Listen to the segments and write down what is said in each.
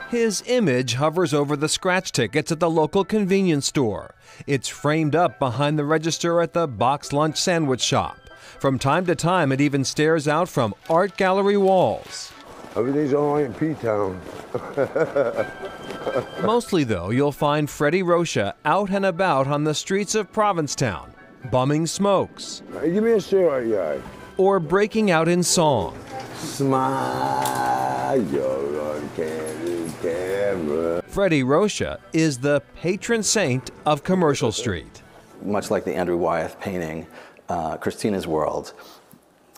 His image hovers over the scratch tickets at the local convenience store. It's framed up behind the register at the box lunch sandwich shop. From time to time, it even stares out from art gallery walls. Everything's all right in P-Town. Mostly, though, you'll find Freddie Rocha out and about on the streets of Provincetown, bumming smokes. Hey, give me a cigarette, yeah. Or breaking out in song. Smile, you're on camera. Freddie Rocha is the patron saint of Commercial Street. Much like the Andrew Wyeth painting, Christina's World,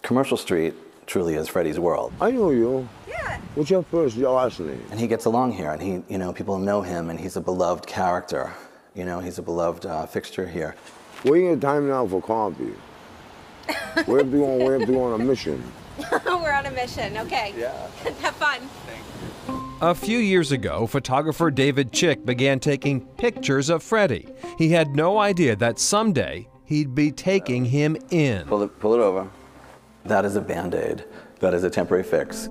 Commercial Street truly is Freddie's world. I know you. Yeah. What's your last name? And he gets along here, and he, people know him, and he's a beloved character. He's a beloved fixture here. We ain't got time now for coffee. We have to go on a mission. We're on a mission, okay. Yeah. Have fun. A few years ago, photographer David Chick began taking pictures of Freddie. He had no idea that someday he'd be taking him in. Pull it over. That is a Band-Aid. That is a temporary fix.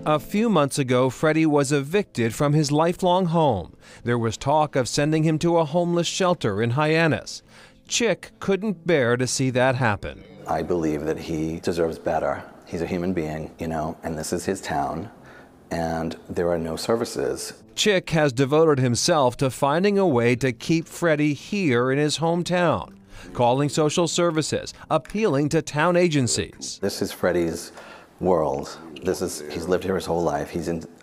A few months ago, Freddie was evicted from his lifelong home. There was talk of sending him to a homeless shelter in Hyannis. Chick couldn't bear to see that happen. I believe that he deserves better. He's a human being, and this is his town, and there are no services. Chick has devoted himself to finding a way to keep Freddie here in his hometown, calling social services, appealing to town agencies. This is Freddie's world. He's lived here his whole life.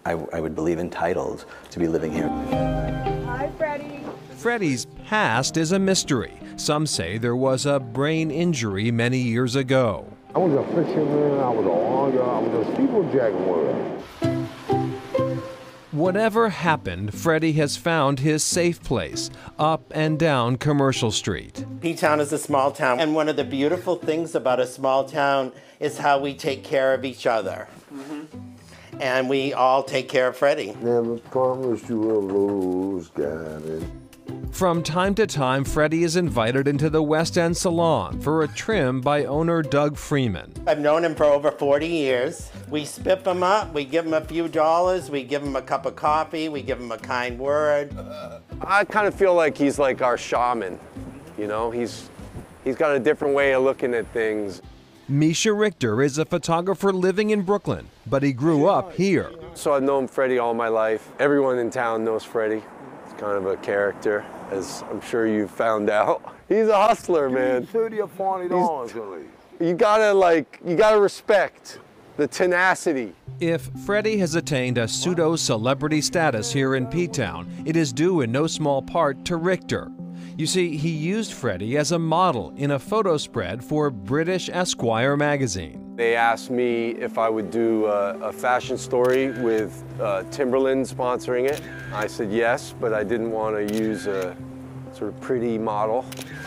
I would believe, entitled to be living here. Hi, Freddie. Freddie's past is a mystery. Some say there was a brain injury many years ago. I was a fisherman, I was a lawyer, I was a steeplejack warrior. Whatever happened, Freddie has found his safe place, up and down Commercial Street. P-Town is a small town, and one of the beautiful things about a small town is how we take care of each other. And we all take care of Freddie. Never promised you a rose garden. From time to time, Freddie is invited into the West End Salon for a trim by owner Doug Freeman. I've known him for over 40 years. We spiff him up, we give him a few dollars, we give him a cup of coffee, we give him a kind word. I kind of feel like he's like our shaman, He's got a different way of looking at things. Misha Richter is a photographer living in Brooklyn, but he grew up here. So I've known Freddie all my life. Everyone in town knows Freddie. He's kind of a character, as I'm sure you've found out. He's a hustler, man. $30 or $40. You gotta respect the tenacity. If Freddie has attained a pseudo-celebrity status here in P-Town, it is due in no small part to Richter. You see, he used Freddie as a model in a photo spread for British Esquire magazine. They asked me if I would do a fashion story with Timberland sponsoring it. I said yes, but I didn't want to use a sort of pretty model.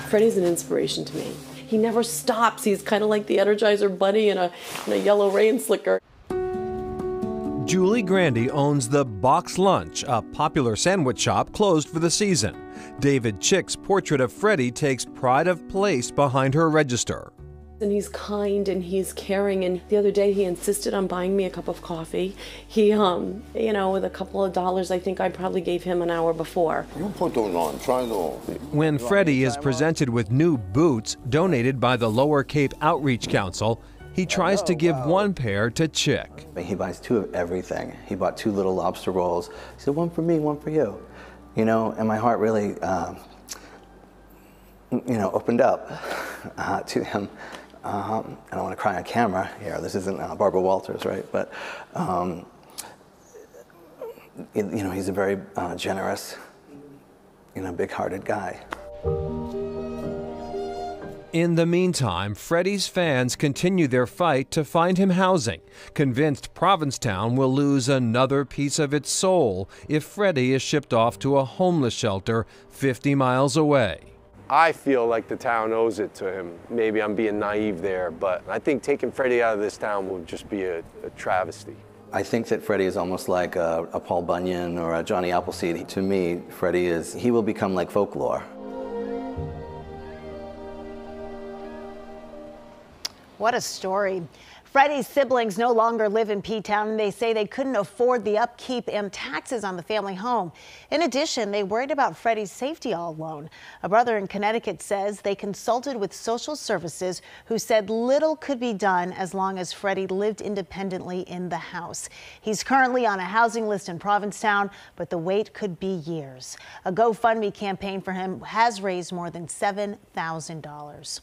Freddie's an inspiration to me. He never stops. He's kind of like the Energizer Bunny in a yellow rain slicker. Julie Grandy owns the Box Lunch, a popular sandwich shop closed for the season. David Chick's portrait of Freddie takes pride of place behind her register. And he's kind and he's caring, and the other day he insisted on buying me a cup of coffee. He, with a couple of dollars, I think I probably gave him an hour before. You put those on, try those. When Freddie is presented with new boots donated by the Lower Cape Outreach Council, he tries to give one pair to Chick. He buys 2 of everything. He bought 2 little lobster rolls. He said, 1 for me, 1 for you. And my heart really, opened up to him. I don't want to cry on camera here. This isn't Barbara Walters, right? But, he's a very generous, big-hearted guy. In the meantime, Freddie's fans continue their fight to find him housing, convinced Provincetown will lose another piece of its soul if Freddie is shipped off to a homeless shelter 50 miles away. I feel like the town owes it to him. Maybe I'm being naive there, but I think taking Freddie out of this town will just be a travesty. I think that Freddie is almost like a Paul Bunyan or a Johnny Appleseed. To me, Freddie he will become like folklore. What a story. Freddie's siblings no longer live in P-Town, and they say they couldn't afford the upkeep and taxes on the family home. In addition, they worried about Freddie's safety all alone. A brother in Connecticut says they consulted with social services, who said little could be done as long as Freddie lived independently in the house. He's currently on a housing list in Provincetown, but the wait could be years. A GoFundMe campaign for him has raised more than $7,000.